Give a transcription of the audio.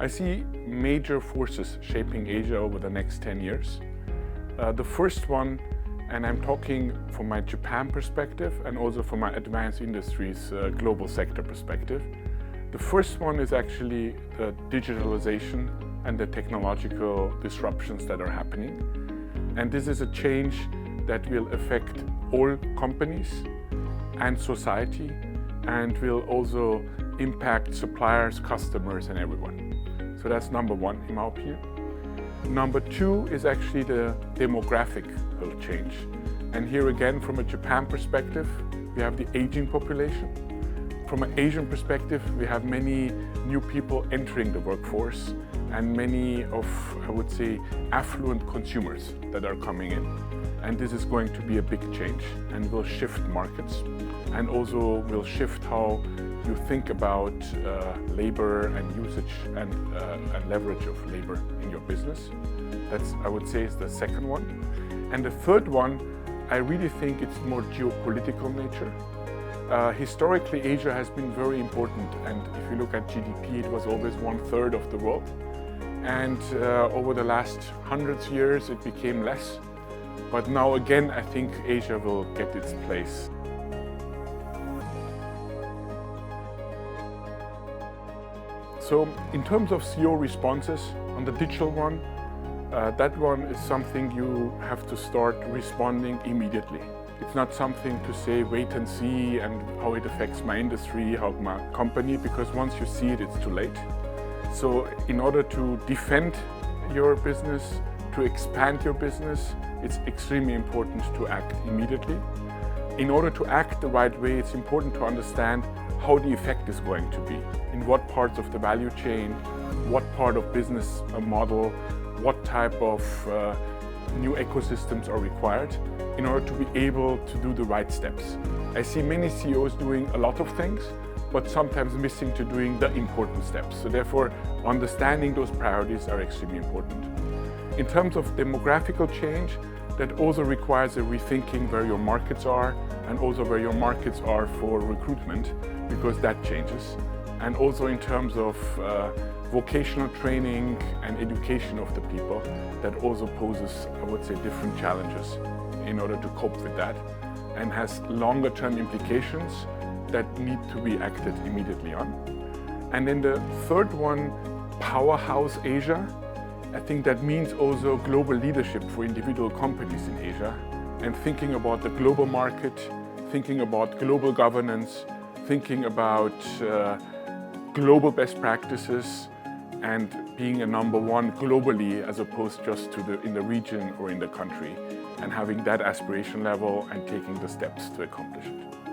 see major forces shaping Asia over the next 10 years. The first one, and I'm talking from my Japan perspective and also from my advanced industries global sector perspective. The first one is actually the digitalization and the technological disruptions that are happening. And this is a change that will affect all companies and society, and will also impact suppliers, customers, and everyone. So that's number one in my opinion. Number two is actually the demographic change. And here again, from a Japan perspective, we have the aging population. From an Asian perspective, we have many new people entering the workforce and many of, I would say, affluent consumers that are coming in. And this is going to be a big change and will shift markets and also will shift how you think about labor and usage and leverage of labor in your business. That's, I would say, is the second one. And the third one, I really think it's more geopolitical nature. Historically, Asia has been very important, and if you look at GDP, it was always 1/3 of the world. And over the last hundreds of years, it became less. But now again, I think Asia will get its place. So in terms of CEO responses, on the digital one, that one is something you have to start responding immediately. It's not something to say, wait and see, and how it affects my industry, how my company, because once you see it, it's too late. So in order to defend your business, to expand your business, it's extremely important to act immediately. In order to act the right way, it's important to understand how the effect is going to be, in what parts of the value chain, what part of business model, what type of new ecosystems are required in order to be able to do the right steps. I see many CEOs doing a lot of things, but sometimes missing to doing the important steps. So therefore, understanding those priorities are extremely important. In terms of demographical change, that also requires a rethinking where your markets are and also where your markets are for recruitment, because that changes. And also in terms of vocational training and education of the people, that also poses, I would say, different challenges in order to cope with that, and has longer term implications that need to be acted immediately on. And then the third one, powerhouse Asia. I think that means also global leadership for individual companies in Asia, and thinking about the global market, thinking about global governance, thinking about global best practices, and being a number one globally as opposed just to in the region or in the country, and having that aspiration level and taking the steps to accomplish it.